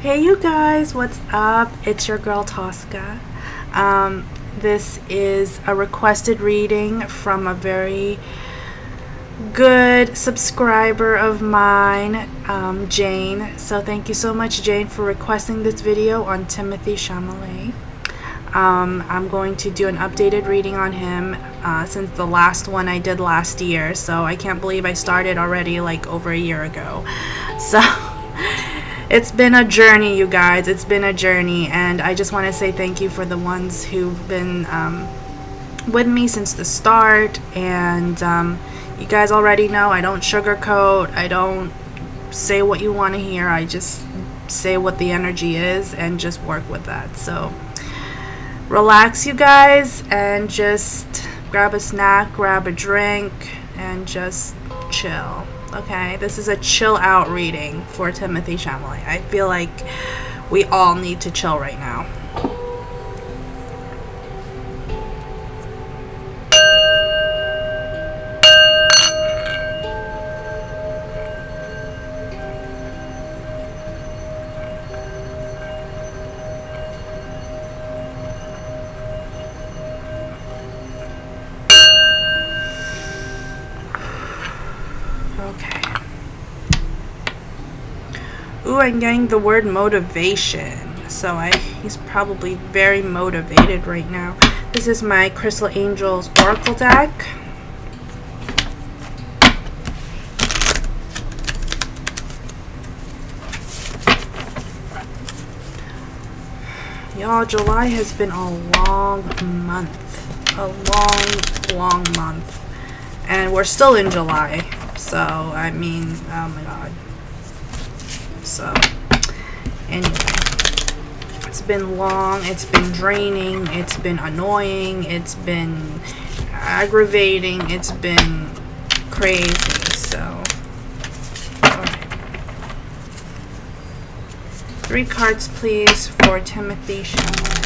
Hey you guys, what's up? It's your girl Tosca. This is a requested reading from a very good subscriber of mine, Jane. So thank you so much, Jane, for requesting this video on Timothee Chamalet. I'm going to do an updated reading on him since the last one I did last year. So I can't believe I started already like over a year ago. So it's been a journey, you guys. It's been a journey, and I just want to say thank you for the ones who've been with me since the start. And you guys already know I don't sugarcoat. I don't say what you want to hear. I just say what the energy is and just work with that. So relax, you guys, and just grab a snack, grab a drink, and just chill. Okay, this is a chill out reading for Timothee Chamalet. I feel like we all need to chill right now. Okay. Ooh, I'm getting the word motivation. So he's probably very motivated right now. This is my Crystal Angels Oracle deck. Y'all, July has been a long month. A long month. And we're still in July. So, I mean, oh my god. So, anyway. It's been long. It's been draining. It's been annoying. It's been aggravating. It's been crazy. So, alright. 3 cards, please, for Timothee Chamalet.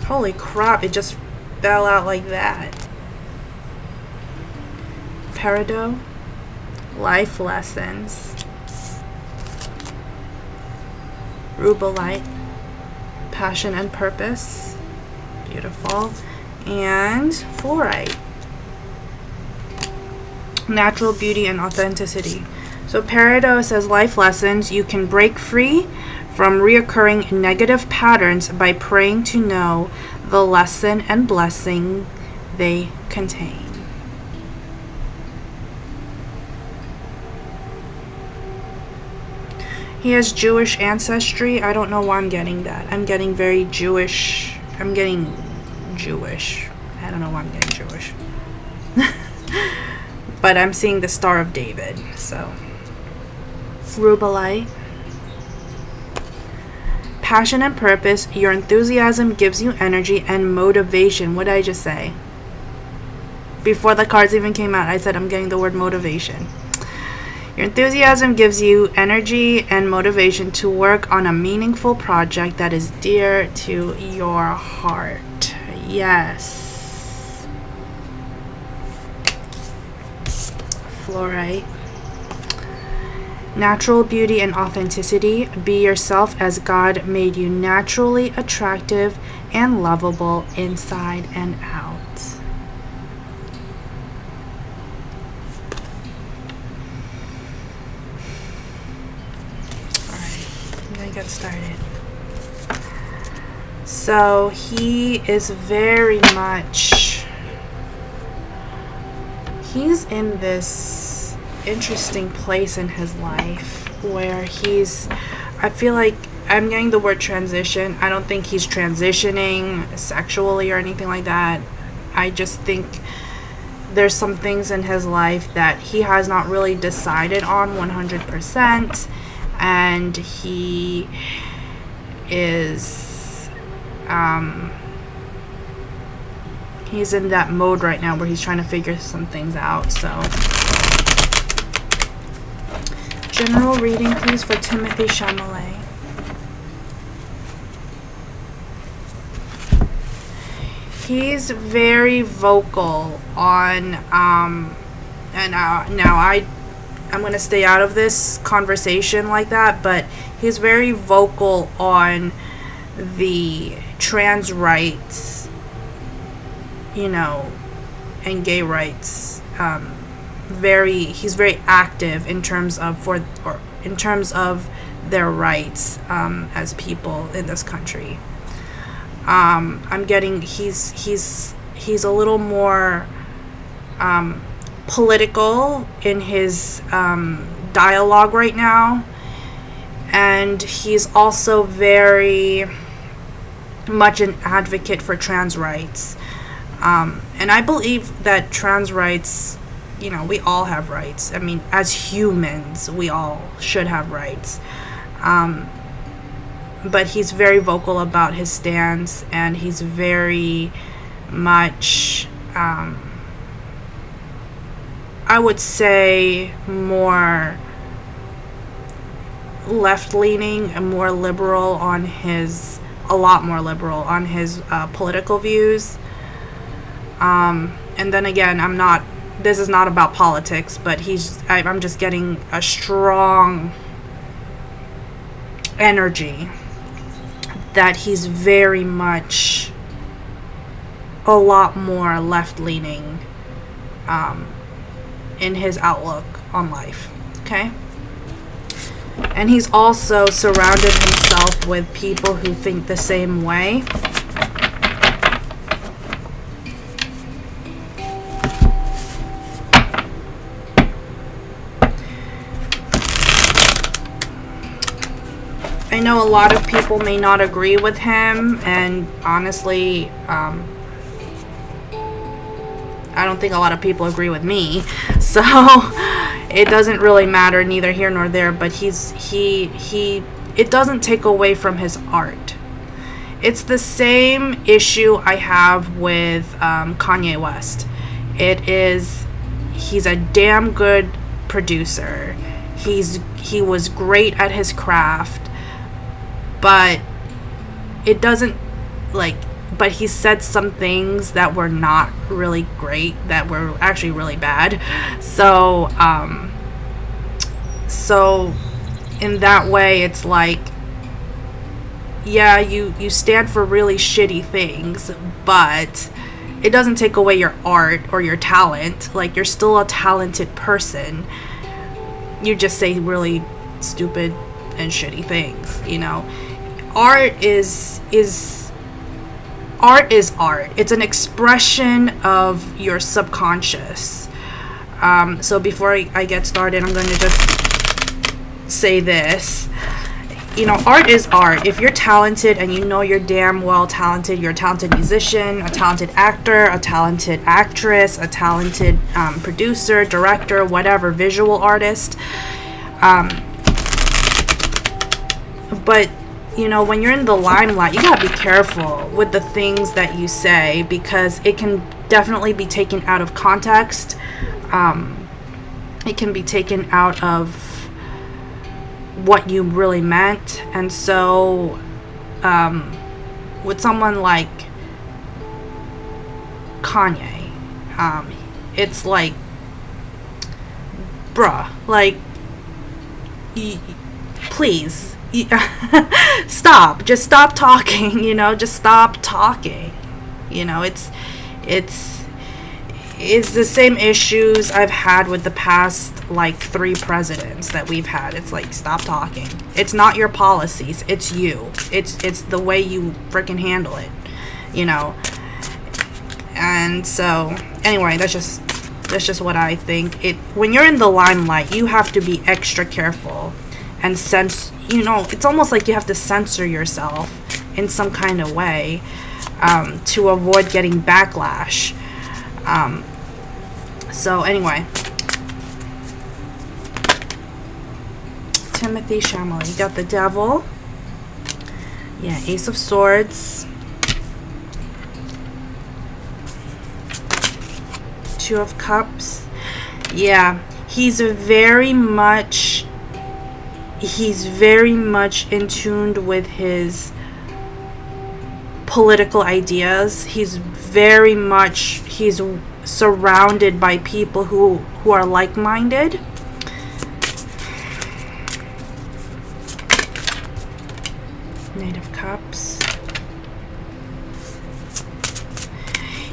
Holy crap, it just fell out like that. Peridot, life lessons. Rubellite, passion and purpose. Beautiful. And fluorite, natural beauty and authenticity. So Peridot says life lessons. You can break free from reoccurring negative patterns by praying to know the lesson and blessing they contain. He has Jewish ancestry. I don't know why I'm getting that. I'm getting very Jewish. I'm getting Jewish. I don't know why I'm getting Jewish. But I'm seeing the Star of David. So, Rubellite. Passion and purpose. Your enthusiasm gives you energy and motivation. What did I just say? Before the cards even came out, I said I'm getting the word motivation. Your enthusiasm gives you energy and motivation to work on a meaningful project that is dear to your heart. Yes. Fluorite. Natural beauty and authenticity. Be yourself as God made you, naturally attractive and lovable inside and out. Alright, I'm gonna get started. So he is very much, he's in this interesting place in his life where I feel like I'm getting the word transition. I don't think he's transitioning sexually or anything like that. I just think there's some things in his life that he has not really decided on 100%, and he is he's in that mode right now where he's trying to figure some things out. So general reading, please, for Timothee Chamalet. he's very vocal on and I'm going to stay out of this conversation like that, but he's very vocal on the trans rights, you know, and gay rights. He's very active in terms of their rights as people in this country. I'm getting he's a little more political in his dialogue right now, and he's also very much an advocate for trans rights. And I believe that trans rights, you know, we all have rights. I mean, as humans, we all should have rights. But he's very vocal about his stance, and he's very much, I would say, more left-leaning and more liberal on his, a lot more liberal on his political views. And then again, this is not about politics, but I'm just getting a strong energy that he's very much a lot more left-leaning in his outlook on life, okay? And he's also surrounded himself with people who think the same way. I know a lot of people may not agree with him, and honestly, I don't think a lot of people agree with me, so it doesn't really matter, neither here nor there. But it doesn't take away from his art. It's the same issue I have with Kanye West. He's a damn good producer. He was great at his craft, but it doesn't, like, but he said some things that were not really great, that were actually really bad. So in that way, it's like, yeah, you stand for really shitty things, but it doesn't take away your art or your talent. Like, you're still a talented person. You just say really stupid and shitty things, you know. Art is art. It's an expression of your subconscious. So before I get started, I'm going to just say this. You know, art is art. If you're talented, and you know you're damn well talented, you're a talented musician, a talented actor, a talented actress, a talented producer, director, whatever, visual artist. But you know, when you're in the limelight, you gotta be careful with the things that you say, because it can definitely be taken out of context. It can be taken out of what you really meant. And so with someone like Kanye, it's like, bruh, like, please, just stop talking, you know, just stop talking. You know, it's the same issues I've had with the past, like, 3 presidents that we've had. It's like, stop talking. It's not your policies, it's you. It's the way you freaking handle it, you know. And so, anyway, that's just what I think. When you're in the limelight, you have to be extra careful and you know, it's almost like you have to censor yourself in some kind of way to avoid getting backlash. So anyway, Timothee Chamalet, you got the Devil. Yeah, Ace of Swords. 2 of Cups. Yeah, he's very much in tune with his political ideas. He's surrounded by people who are like-minded. Knight of Cups.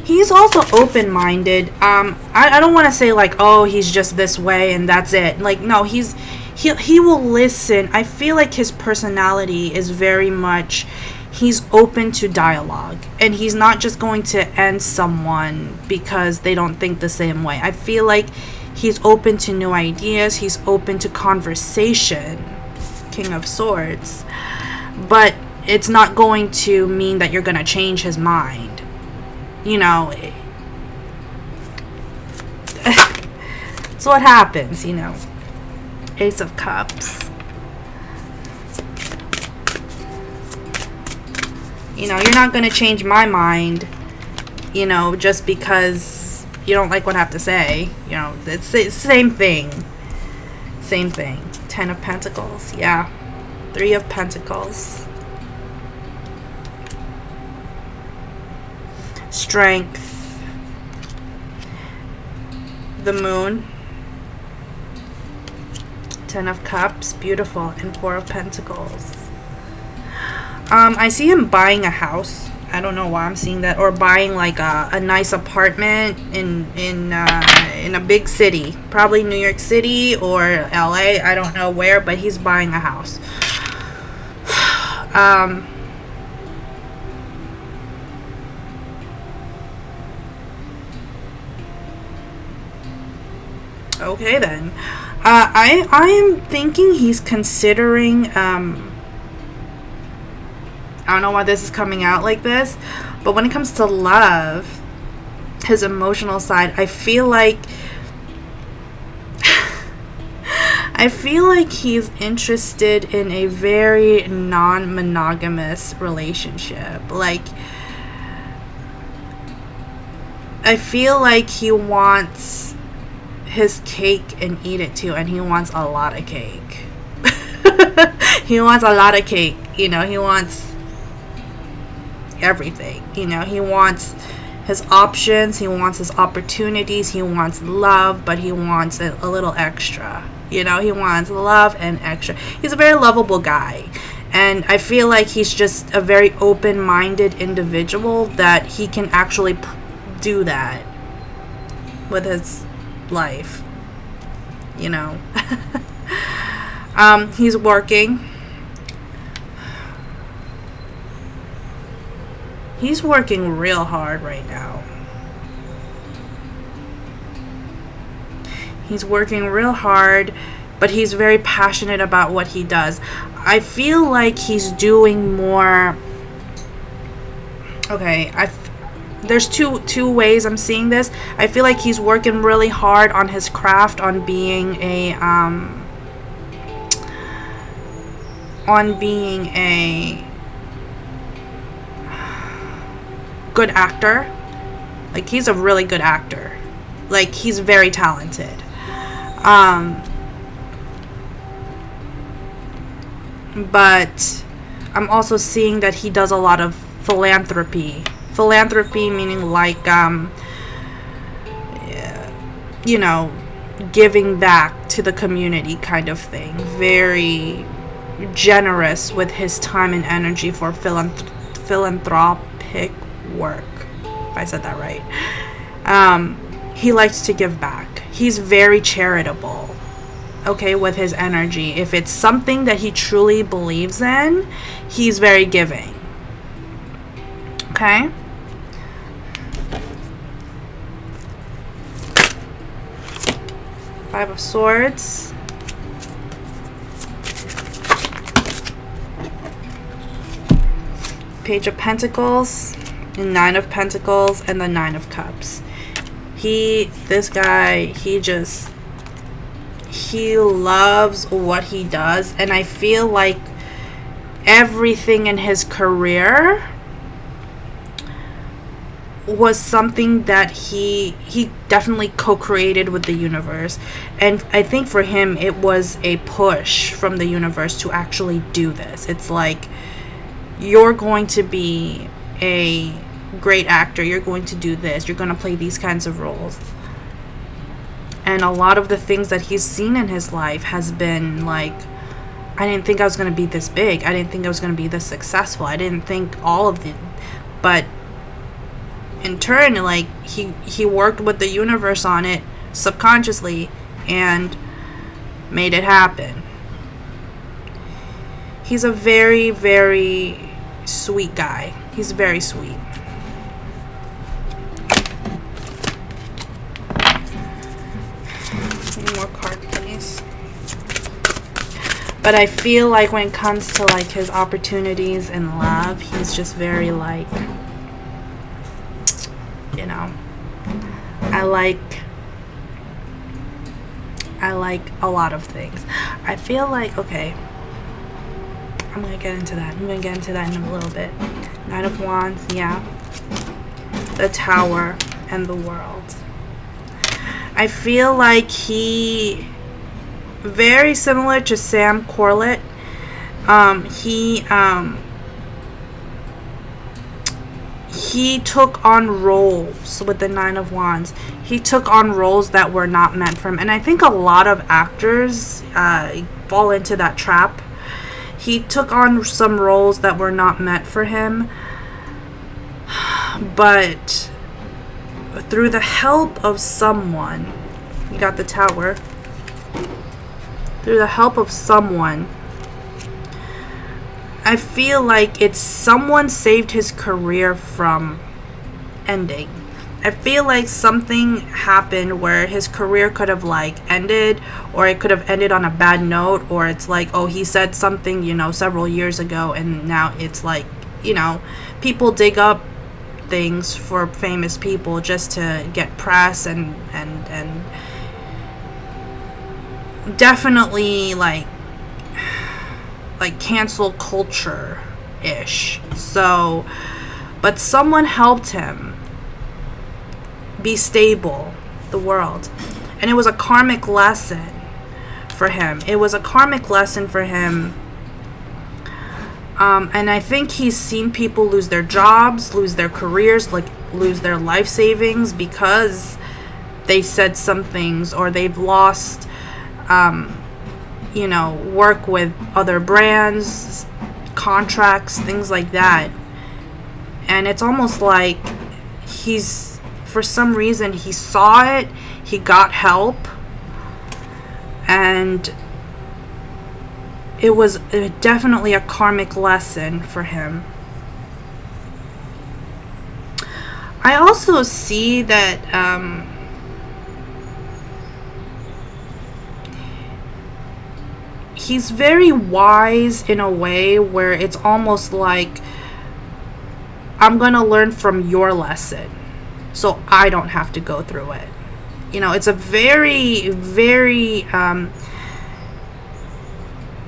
He's also open-minded. I don't want to say like, oh, he's just this way and that's it. Like, no, he will listen. I feel like his personality is very much, he's open to dialogue, and he's not just going to end someone because they don't think the same way. I feel like he's open to new ideas. He's open to conversation. King of Swords. But it's not going to mean that you're going to change his mind. You know, it's what happens, you know. Ace of Cups. You know, you're not going to change my mind, you know, just because you don't like what I have to say. You know, it's the same thing. Same thing. 10 of Pentacles. Yeah. 3 of Pentacles. Strength. The Moon. 10 of Cups. Beautiful. And 4 of Pentacles. I see him buying a house. I don't know why I'm seeing that. Or buying like a nice apartment in a big city. Probably New York City or LA. I don't know where, but he's buying a house. Okay then. I am thinking he's considering I don't know why this is coming out like this, but when it comes to love, his emotional side, I feel like he's interested in a very non-monogamous relationship. Like, I feel like he wants his cake and eat it too, and he wants a lot of cake. He wants a lot of cake, you know. He wants everything, you know. He wants his options, he wants his opportunities, he wants love, but he wants a little extra, you know. He wants love and extra. He's a very lovable guy, and I feel like he's just a very open-minded individual that he can actually do that with his life, you know. He's working. He's working real hard right now. He's working real hard, but he's very passionate about what he does. I feel like he's doing more. Okay, there's two ways I'm seeing this. I feel like he's working really hard on his craft, on being a good actor. Like, he's a really good actor. Like, he's very talented. But I'm also seeing that he does a lot of philanthropy. Philanthropy meaning like, you know, giving back to the community kind of thing. Very generous with his time and energy for philanthropic work, if I said that right. He likes to give back. He's very charitable, okay, with his energy. If it's something that he truly believes in, he's very giving. Okay? Five of Swords. Page of Pentacles, and 9 of Pentacles, and the 9 of Cups. This guy, he loves what he does, and I feel like everything in his career was something that he definitely co-created with the universe. And I think for him it was a push from the universe to actually do this. It's like, you're going to be a great actor. You're going to do this. You're going to play these kinds of roles. And a lot of the things that he's seen in his life has been like, I didn't think I was going to be this big. I didn't think I was going to be this successful. I didn't think all of the... But in turn, like, he worked with the universe on it subconsciously and made it happen. He's a very, very sweet guy. He's very sweet. One more card, please. But I feel like when it comes to like his opportunities in love, he's just very like, you know, I like a lot of things. I feel like, okay, I'm going to get into that. I'm going to get into that in a little bit. Knight of Wands, yeah. The Tower and the World. I feel like he, very similar to Sam Corlett, he took on roles with the Nine of Wands. He took on roles that were not meant for him. And I think a lot of actors fall into that trap. He took on some roles that were not meant for him. But through the help of someone, you got the Tower. Through the help of someone, I feel like it's someone saved his career from ending. I feel like something happened where his career could have like ended, or it could have ended on a bad note, or it's like, oh, he said something, you know, several years ago, and now it's like, you know, people dig up things for famous people just to get press and definitely like cancel culture ish. So, but someone helped him be stable, the World, and it was a karmic lesson for him. It was a karmic lesson for him. And I think he's seen people lose their jobs, lose their careers, like lose their life savings because they said some things, or they've lost, you know, work with other brands, contracts, things like that. And it's almost like he's, for some reason, he saw it, he got help, and it was definitely a karmic lesson for him. I also see that he's very wise in a way where it's almost like, I'm going to learn from your lesson so I don't have to go through it. You know, it's a very, very...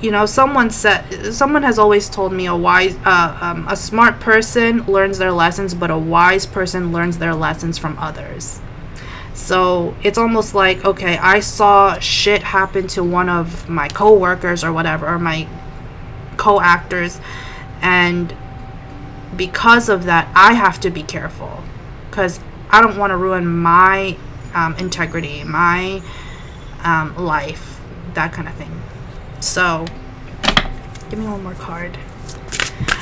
you know, someone has always told me a smart person learns their lessons, but a wise person learns their lessons from others. So it's almost like, okay, I saw shit happen to one of my co-workers or whatever, or my co-actors, and because of that, I have to be careful because I don't want to ruin my integrity, my life, that kind of thing. So, give me one more card.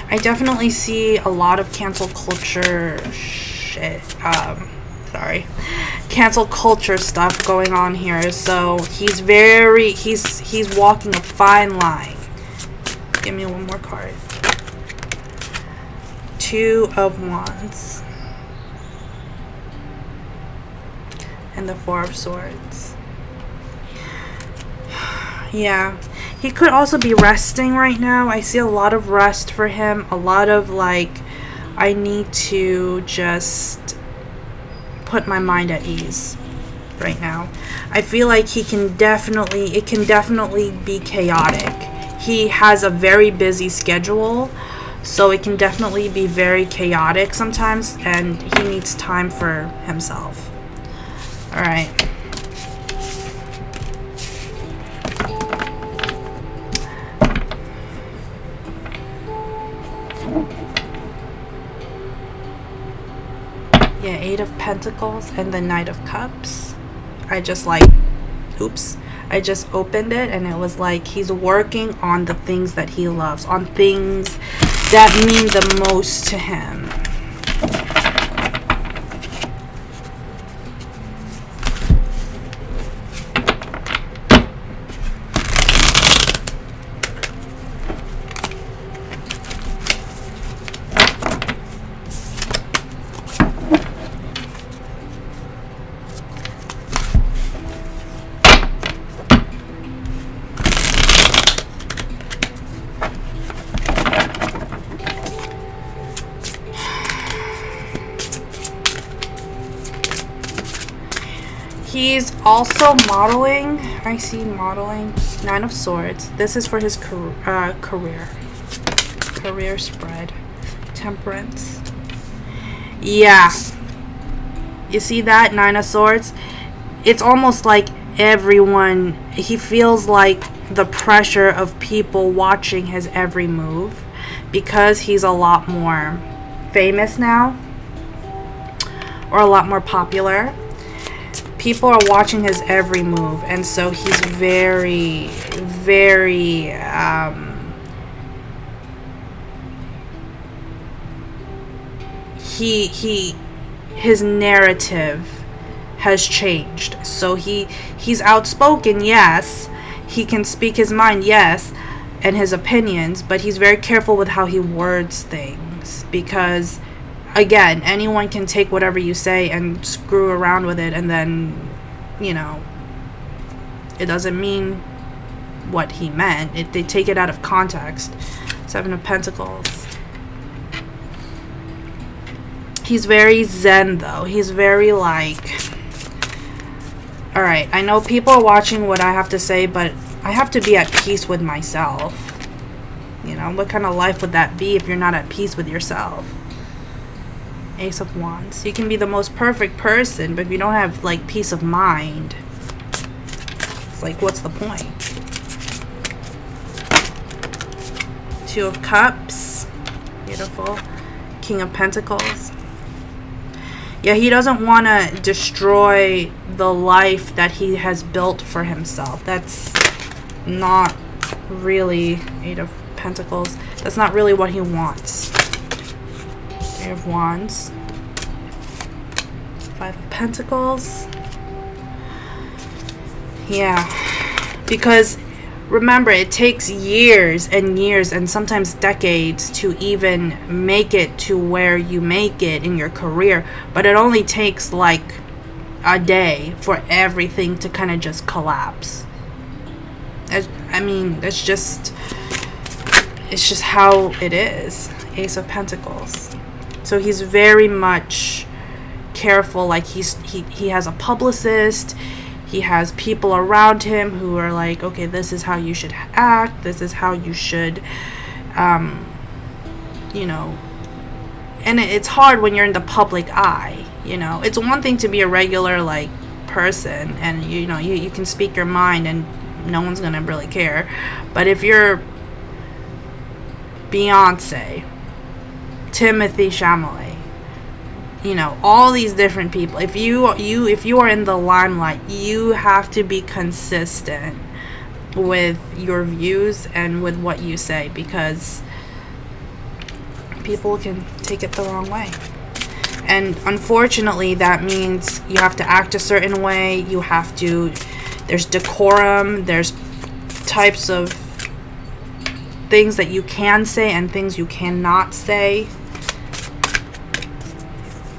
I definitely see a lot of cancel culture shit. Cancel culture stuff going on here. So he's walking a fine line. Give me one more card. Two of Wands. And the Four of Swords. Yeah. He could also be resting right now. I see a lot of rest for him. A lot of like, I need to just put my mind at ease right now. I feel like it can definitely be chaotic. He has a very busy schedule, so it can definitely be very chaotic sometimes, and he needs time for himself. All right. Pentacles and the Knight of Cups. I just opened it and it was like he's working on the things that he loves, on things that mean the most to him. He's also modeling. I see modeling. Nine of Swords. This is for his career spread. Temperance. Yeah. You see that? Nine of Swords? It's almost like everyone, he feels like the pressure of people watching his every move because he's a lot more famous now, or a lot more popular. People are watching his every move, and so he's very, very his narrative has changed. So he's outspoken, yes. He can speak his mind, yes, and his opinions, but he's very careful with how he words things, because again, anyone can take whatever you say and screw around with it, and then, you know, it doesn't mean what he meant. They take it out of context. Seven of Pentacles. He's very zen, though. He's very like, alright, I know people are watching what I have to say, but I have to be at peace with myself. You know, what kind of life would that be if you're not at peace with yourself? Ace of Wands. You can be the most perfect person, but if you don't have like peace of mind, it's like, what's the point? Two of Cups. Beautiful. King of Pentacles. Yeah, he doesn't want to destroy the life that he has built for himself. That's not really, Eight of Pentacles, that's not really what he wants. Three of Wands. Five of Pentacles. Yeah, because remember, it takes years and years and sometimes decades to even make it to where you make it in your career, but it only takes like a day for everything to kind of just collapse. I mean, it's just how it is. Ace of Pentacles. So he's very much careful. Like he has a publicist. He has people around him who are like, okay, this is how you should act. This is how you should, you know. And it's hard when you're in the public eye, you know. It's one thing to be a regular, like, person and, you know, you can speak your mind and no one's going to really care. But if you're Beyonce, Timothee Chamalet, you know, all these different people, if you are in the limelight, you have to be consistent with your views and with what you say, because people can take it the wrong way. And unfortunately, that means you have to act a certain way. You have to, there's decorum, there's types of things that you can say and things you cannot say.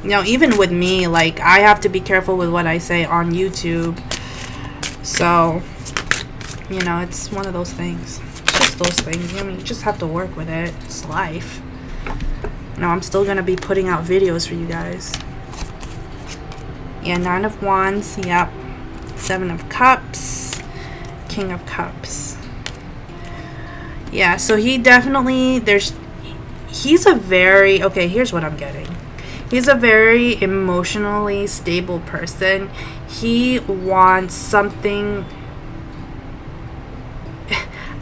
You know, even with me, like, I have to be careful with what I say on YouTube. So, you know, it's one of those things. It's just those things. I mean, you just have to work with it. It's life. No, I'm still going to be putting out videos for you guys. Yeah, Nine of Wands. Yep. Seven of Cups. King of Cups. Yeah, so he definitely, he's a very, okay, here's what I'm getting. He's a very emotionally stable person. He wants something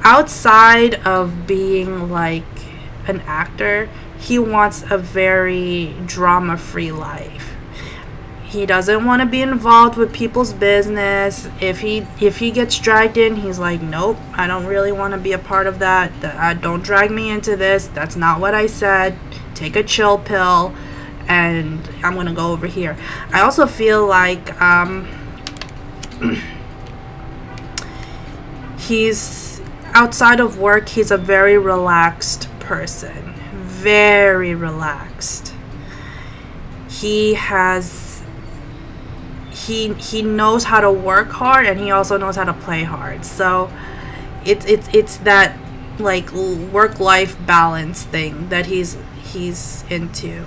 outside of being like an actor. He wants a very drama-free life. He doesn't want to be involved with people's business. If he gets dragged in, he's like, nope, I don't really want to be a part of that. Don't drag me into this. That's not what I said. Take a chill pill, and I'm gonna go over here. I also feel like he's outside of work. He's a very relaxed person. Very relaxed. He knows how to work hard, and he also knows how to play hard. So it's that like work-life balance thing that he's into.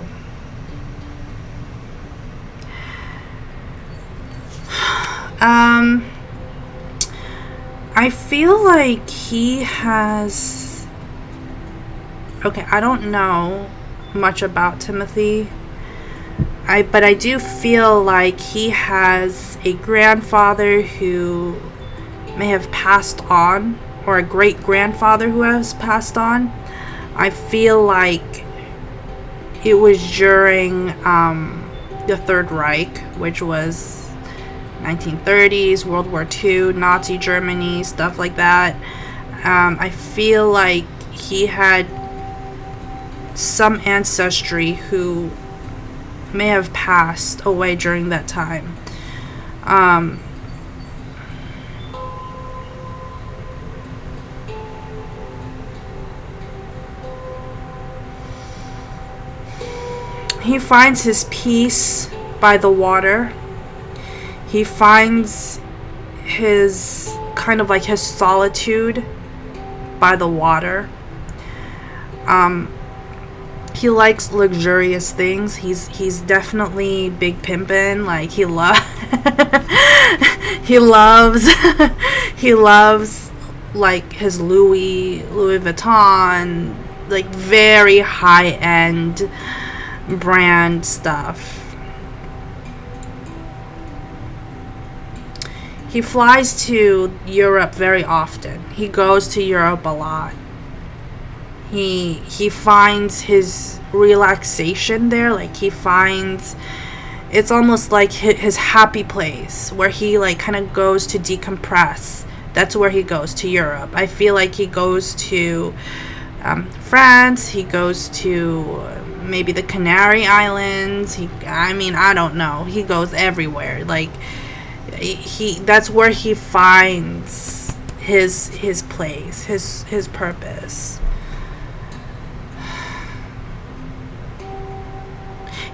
I feel like he has, okay, I don't know much about Timothy. But I do feel like he has a grandfather who may have passed on, or a great-grandfather who has passed on. I feel like it was during the Third Reich, which was 1930s, World War II, Nazi Germany, stuff like that. I feel like he had some ancestry who may have passed away during that time. He finds his peace by the water. He finds his kind of like his solitude by the water. He likes luxurious things. He's definitely big pimpin'. Like he loves like his Louis Vuitton, like very high end brand stuff. He flies to Europe very often. He goes to Europe a lot. He finds his relaxation there. Like he finds, it's almost like his happy place where he like kind of goes to decompress. That's where he goes, to Europe. I feel like he goes to France. He goes to maybe the Canary Islands. I don't know. He goes everywhere. Like that's where he finds his place, his purpose.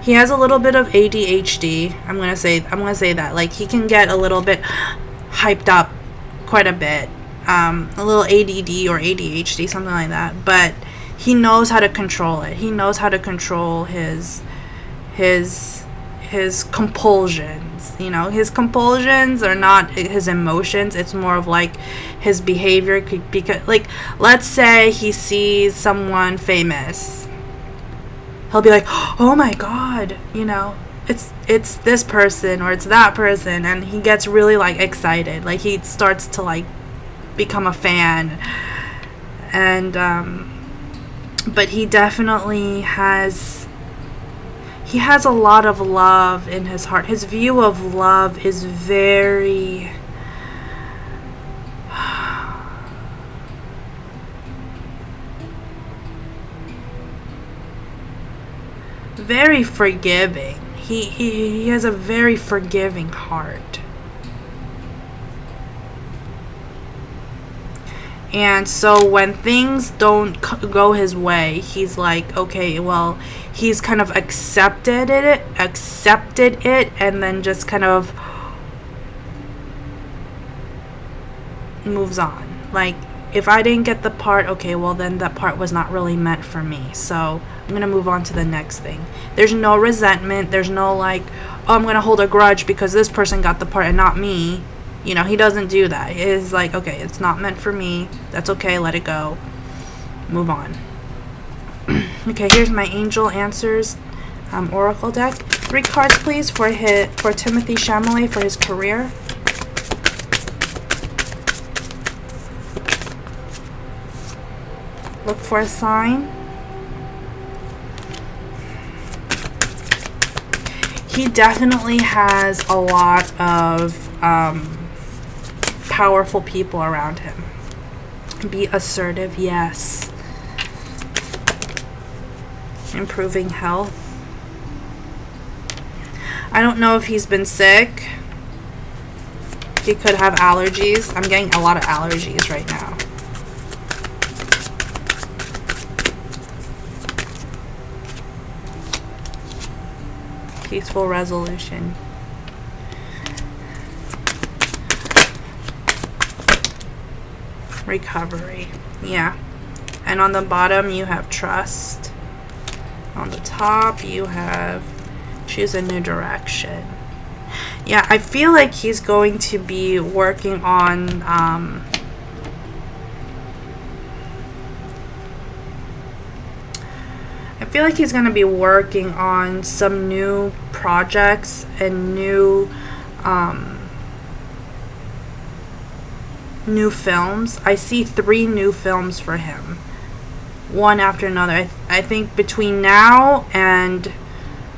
He has a little bit of ADHD. I'm gonna say that. Like he can get a little bit hyped up, quite a bit. A little ADD or ADHD, something like that. But he knows how to control it. He knows how to control his compulsions. You know, his compulsions are not his emotions. It's more of like his behavior. Because, like, let's say he sees someone famous. He'll be like, oh my god, you know, it's this person or it's that person, and he gets really like excited. Like he starts to like become a fan. And but he definitely has a lot of love in his heart. His view of love is very very forgiving. He has a very forgiving heart. And so when things don't go his way, he's like, okay, well, he's kind of accepted it, and then just kind of moves on. Like, if I didn't get the part, okay, well, then that part was not really meant for me. So I'm going to move on to the next thing. There's no resentment. There's no like, oh, I'm going to hold a grudge because this person got the part and not me. You know, he doesn't do that. It's like, okay, it's not meant for me. That's okay. Let it go. Move on. Okay, here's my Angel Answers Oracle deck. 3 cards, please, for Timothee Chamalet for his career. Look for a sign. he definitely has a lot of powerful people around him. Be assertive, yes. Improving health. I don't know if he's been sick. He could have allergies. I'm getting a lot of allergies right now. Peaceful resolution. Recovery. Yeah. And on the bottom you have trust. On the top you have choose a new direction. Yeah, I feel like he's going to be working on I feel like he's going to be working on some new projects and new films. I see 3 new films for him, one after another. I think between now and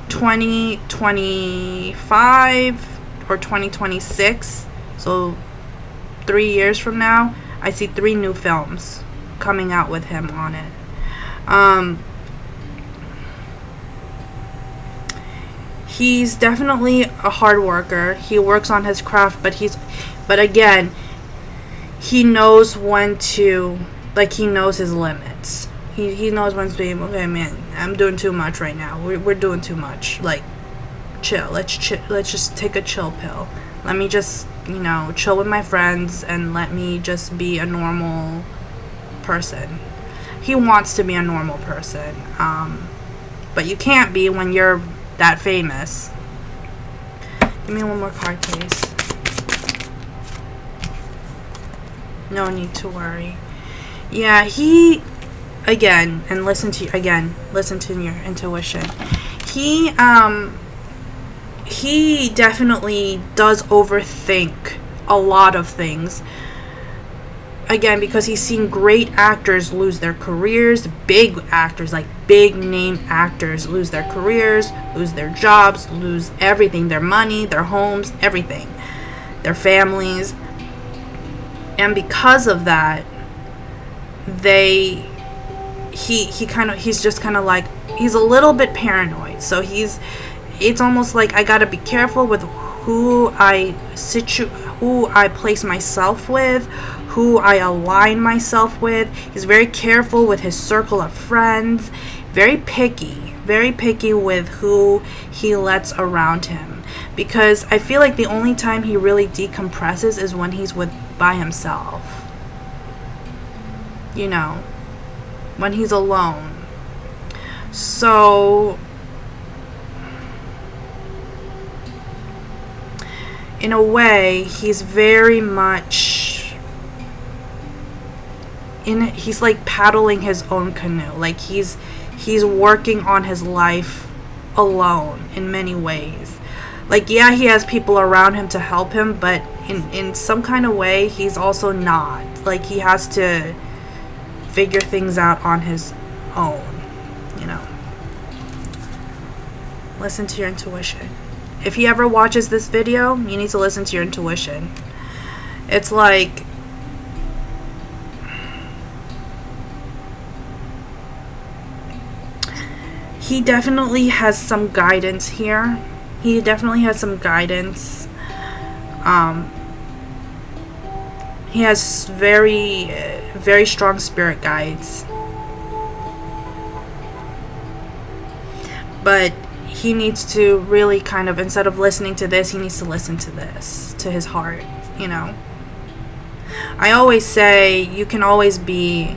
2025 or 2026, so 3 years from now, I see 3 new films coming out with him on it. He's definitely a hard worker. He works on his craft, but again, he knows when to, like, he knows his limits. He knows when to be, okay, man, I'm doing too much right now. We're doing too much. Like, chill. Let's just take a chill pill. Let me just, chill with my friends and let me just be a normal person. He wants to be a normal person. But you can't be when you're that famous. Give me one more card, please. No need to worry. Yeah, he, again, and listen to your intuition. He definitely does overthink a lot of things. Again, because he's seen great actors lose their careers, big actors, like big name actors, lose their careers, lose their jobs, lose everything, their money, their homes, everything, their families. And because of that, he's just kind of like, he's a little bit paranoid. So it's almost like I gotta be careful with who I place myself with, who I align myself with. He's very careful with his circle of friends, very picky with who he lets around him. Because I feel like the only time he really decompresses is when he's by himself. When he's alone. So in a way, he's very much he's like paddling his own canoe. Like he's working on his life alone in many ways. Like, yeah, he has people around him to help him, but in some kind of way, he's also not. Like, he has to figure things out on his own, Listen to your intuition. If he ever watches this video, you need to listen to your intuition. It's like, he definitely has some guidance here. He definitely has some guidance. He has very, very strong spirit guides. But he needs to really kind of, instead of listening to this, he needs to listen to this, to his heart, I always say you can always be,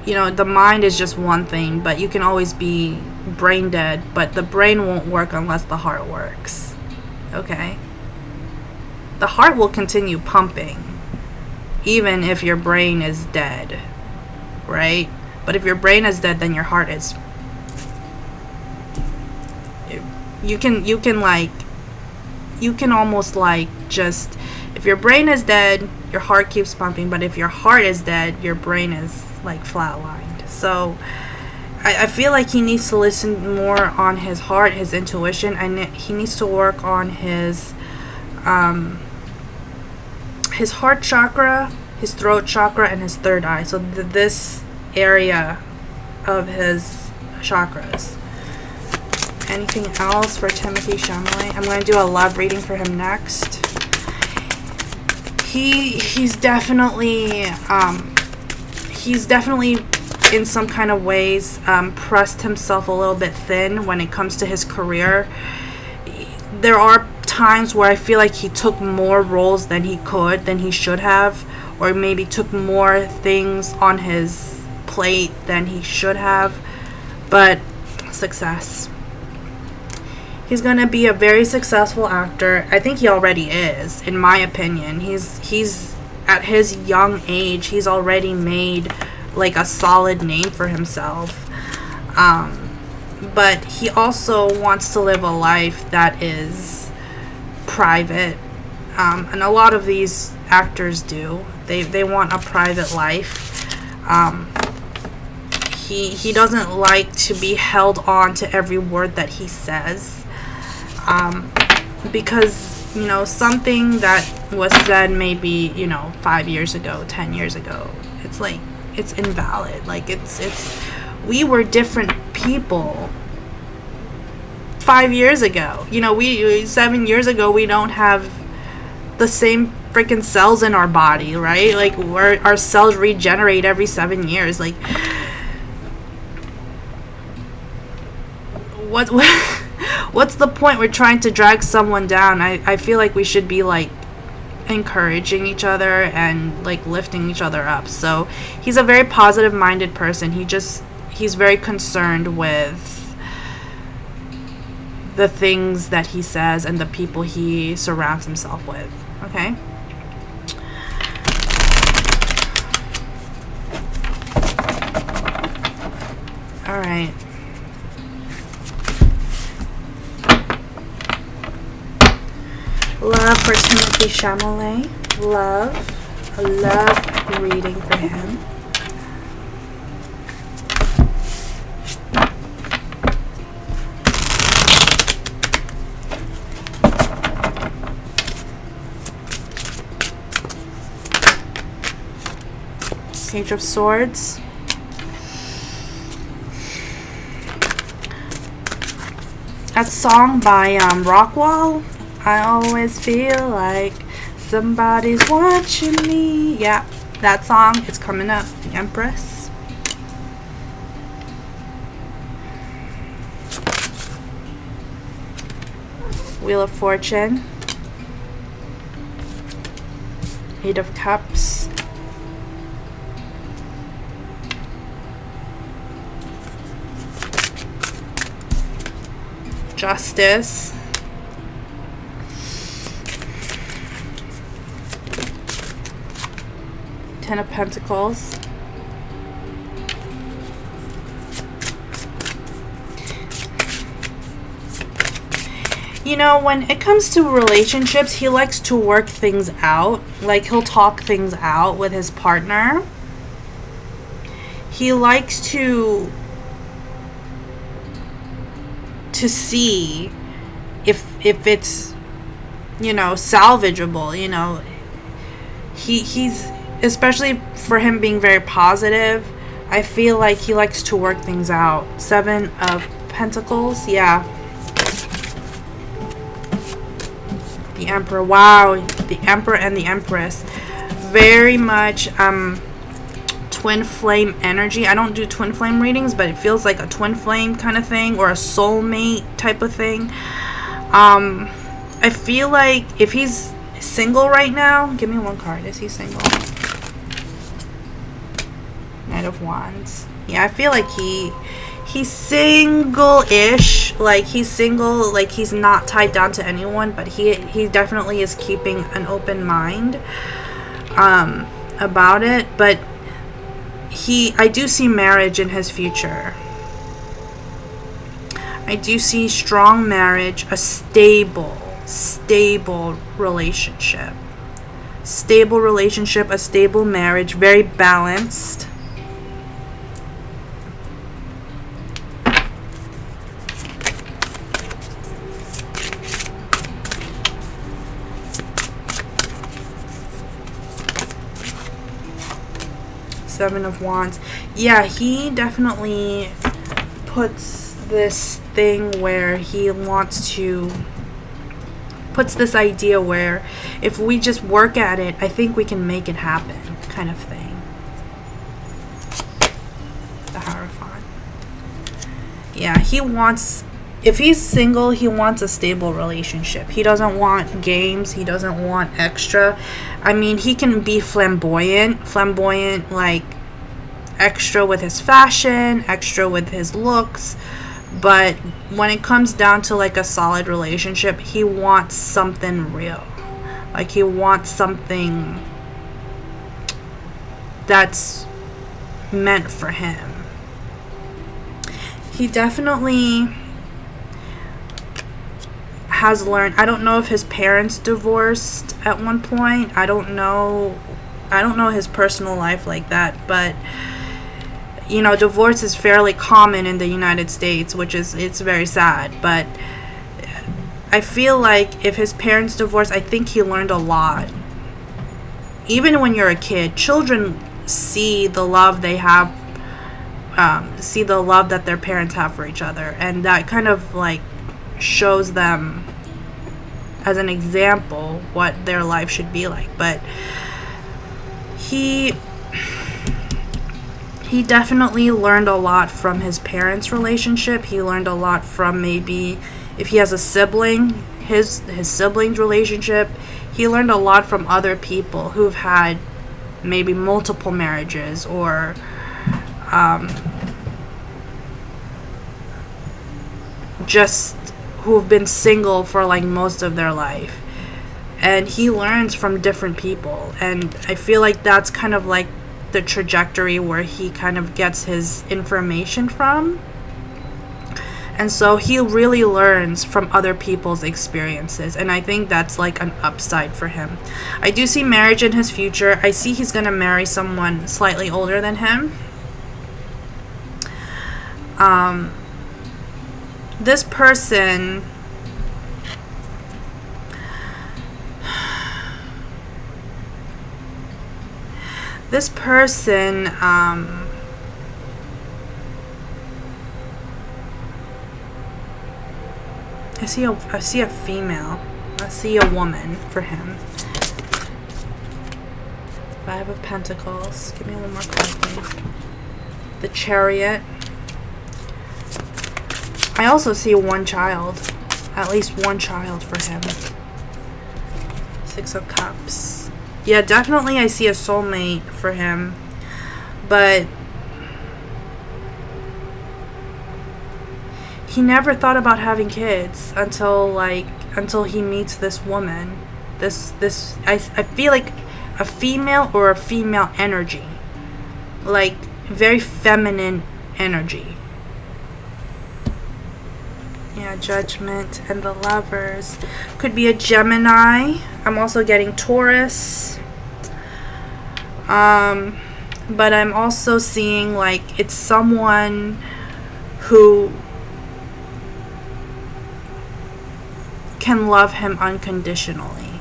the mind is just one thing, but you can always be brain dead, but the brain won't work unless the heart works. Okay? The heart will continue pumping even if your brain is dead, right? But if your brain is dead, then your heart is. You can almost like just, if your brain is dead, your heart keeps pumping, but if your heart is dead, your brain is like flatlined. So I feel like he needs to listen more on his heart, his intuition, and he needs to work on his heart chakra, his throat chakra, and his third eye. So this area of his chakras. Anything else for Timothee Chamalet? I'm going to do a love reading for him next. He's definitely in some kind of ways pressed himself a little bit thin when it comes to his career. There are times where I feel like he took more roles than he should have, or maybe took more things on his plate than he should have. But success. He's going to be a very successful actor. I think he already is, in my opinion. He's at his young age, he's already made like a solid name for himself. But he also wants to live a life that is private. And a lot of these actors do. They want a private life. He doesn't like to be held on to every word that he says. Because, you know, something that was said maybe, 5 years ago, 10 years ago, it's like, it's invalid. Like, we were different people 5 years ago. 7 years ago, we don't have the same freaking cells in our body, right? Like, our cells regenerate every 7 years. Like, what's the point? We're trying to drag someone down. I feel like we should be like encouraging each other and like lifting each other up. So he's a very positive minded person. He's very concerned with the things that he says and the people he surrounds himself with. Okay? All right. Love for Timothee Chamalet. Love. A love reading for him. Page of Swords. That song by Rockwell. I always feel like somebody's watching me. Yeah, that song is coming up. The Empress. Wheel of Fortune. Eight of Cups. Justice. Ten of Pentacles. When it comes to relationships, he likes to work things out. Like, he'll talk things out with his partner. He likes to see if it's salvageable. He's, especially for him being very positive, I feel like he likes to work things out. Seven of Pentacles. Yeah. The Emperor. Wow. The Emperor and the Empress. Very much twin flame energy. I don't do twin flame readings, but it feels like a twin flame kind of thing, or a soulmate type of thing. I feel like if he's single right now, give me one card. Is he single? Knight of Wands. Yeah, I feel like he's single-ish. Like, he's single, like he's not tied down to anyone, but he definitely is keeping an open mind about it. But I do see marriage in his future. I do see strong marriage, a stable relationship. Stable relationship, a stable marriage, very balanced. Seven of Wands. Yeah, he definitely puts this thing where he wants to, puts this idea where if we just work at it, I think we can make it happen, kind of thing. The Hierophant. Yeah, he wants, if he's single, he wants a stable relationship. He doesn't want games. He doesn't want extra. I mean, he can be flamboyant, like extra with his fashion, extra with his looks. But when it comes down to like a solid relationship, he wants something real. Like he wants something that's meant for him. He definitely has learned, I don't know if his parents divorced at one point. I don't know his personal life like that, but you know, divorce is fairly common in the United States, which is, it's very sad. But I feel like if his parents divorced, I think he learned a lot. Even when you're a kid, children see the love they have, see the love that their parents have for each other, and that kind of like shows them as an example what their life should be like. But he definitely learned a lot from his parents' relationship. He learned a lot from, maybe if he has a sibling, his siblings' relationship. He learned a lot from other people who've had maybe multiple marriages, or just who've been single for like most of their life. And he learns from different people, and I feel like that's kind of like the trajectory where he kind of gets his information from. And so he really learns from other people's experiences, and I think that's like an upside for him. I do see marriage in his future. I see he's gonna marry someone slightly older than him. This person, I see a female. I see a woman for him. Five of Pentacles. Give me one more card, please. The Chariot. I also see one child. At least one child for him. Six of Cups. Yeah, definitely I see a soulmate for him. But he never thought about having kids until he meets this woman. I feel like a female, or a female energy. Like very feminine energy. Yeah, Judgment and the Lovers. Could be a Gemini. I'm also getting Taurus. But I'm also seeing like it's someone who can love him unconditionally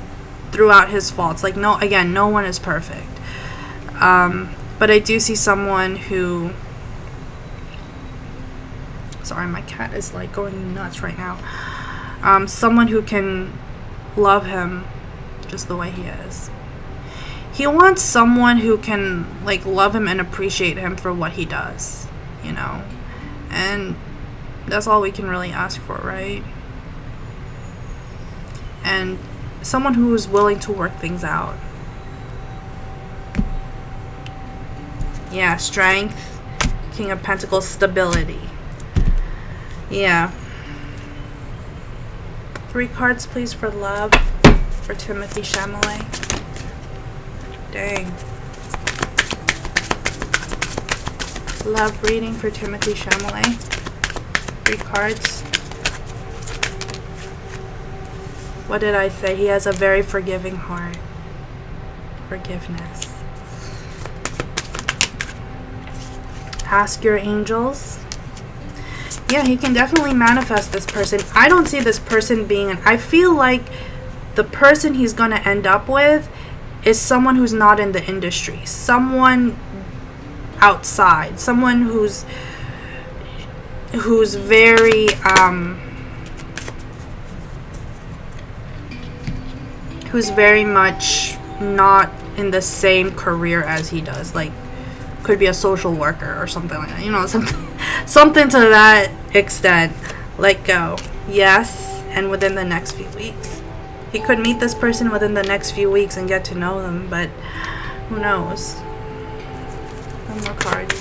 throughout his faults. Like, no one is perfect. But I do see someone who, sorry, my cat is like going nuts right now. Someone who can love him just the way he is. He wants someone who can like love him and appreciate him for what he does, you know. And that's all we can really ask for, right? And someone who is willing to work things out. Yeah, Strength, King of Pentacles, Stability. Yeah. 3 cards, please, for love for Timothee Chamalet. Dang. Love reading for Timothee Chamalet. 3 cards. What did I say? He has a very forgiving heart. Forgiveness. Ask your angels. Yeah, he can definitely manifest this person. I don't see this person being I feel like the person he's going to end up with is someone who's not in the industry. Someone outside, someone who's very who's very much not in the same career as he does. Like, could be a social worker or something like that, you know, something to that extent. Let go. Yes, and within the next few weeks. He could meet this person within the next few weeks and get to know them, but who knows? One more card.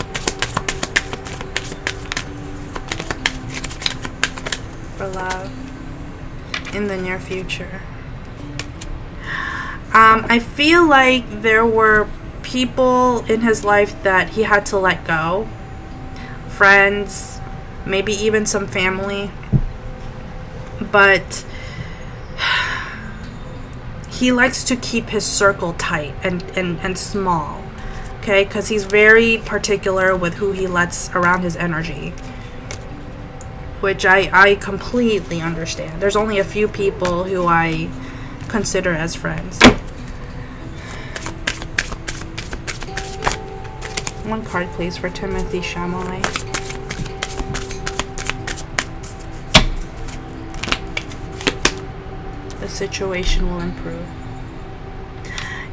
For love in the near future. I feel like there were people in his life that he had to let go. Friends, maybe even some family. But he likes to keep his circle tight and small. Okay? Because he's very particular with who he lets around his energy. Which I completely understand. There's only a few people who I consider as friends. One card, please, for Timothee Chamalet. The situation will improve.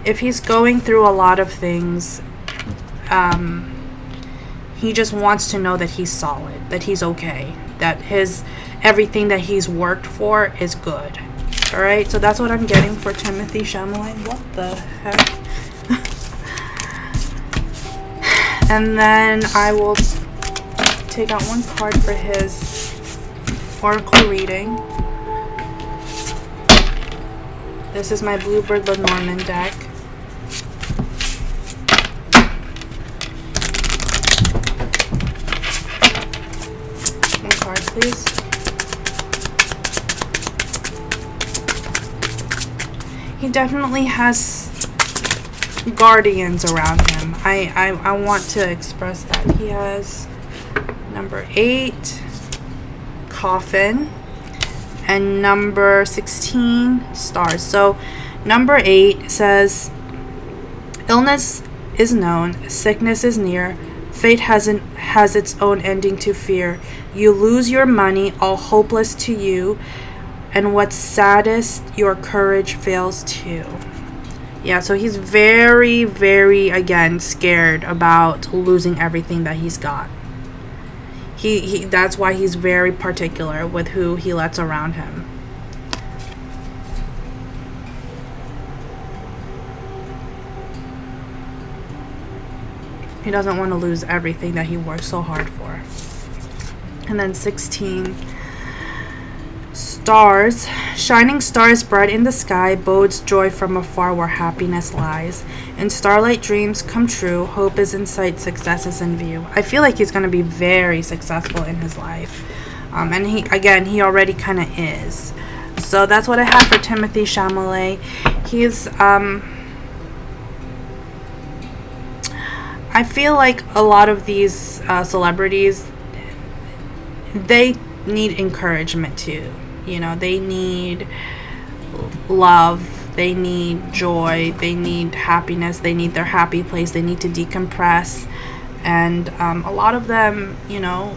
If he's going through a lot of things, he just wants to know that he's solid, that he's okay, that everything that he's worked for is good. All right, so that's what I'm getting for Timothee Chamalet. What the heck? And then I will take out one card for his oracle reading. This is my Bluebird Lenormand deck. One card, please. He definitely has guardians around him. I want to express that. He has number 8, coffin, and number 16, stars. So number 8 says, illness is known, sickness is near, fate has its own ending to fear. You lose your money, all hopeless to you, and what's saddest, your courage fails too. Yeah, so he's very, very, again, scared about losing everything that he's got. That's why he's very particular with who he lets around him. He doesn't want to lose everything that he worked so hard for. And then 16. Stars. Shining stars bright in the sky bodes joy from afar where happiness lies. In starlight dreams come true, hope is in sight, success is in view. I feel like he's going to be very successful in his life. And he already kind of is. So that's what I have for Timothee Chamalet. He's, I feel like a lot of these celebrities, they need encouragement too. You know, they need love, they need joy, they need happiness, they need their happy place, they need to decompress. And a lot of them, you know,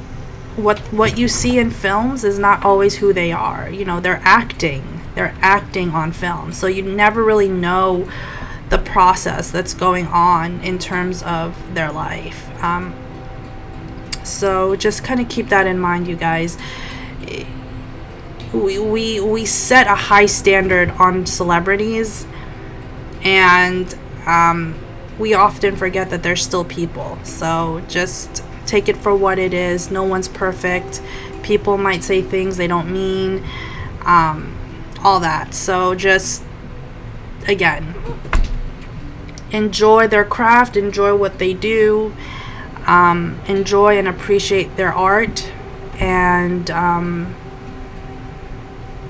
what you see in films is not always who they are. You know, they're acting on film, so you never really know the process that's going on in terms of their life. So just kind of keep that in mind, you guys. We set a high standard on celebrities, and we often forget that they're still people. So just take it for what it is. No one's perfect. People might say things they don't mean, all that. So just, again, enjoy their craft, enjoy what they do, enjoy and appreciate their art, and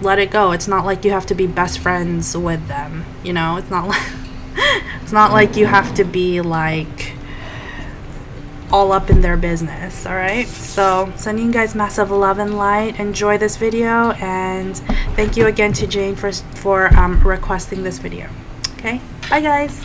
let it go. It's not like you have to be best friends with them, you know. It's not like it's not like you have to be like all up in their business. All right, so sending you guys massive love and light. Enjoy this video, and thank you again to Jane for requesting this video. Okay, bye guys.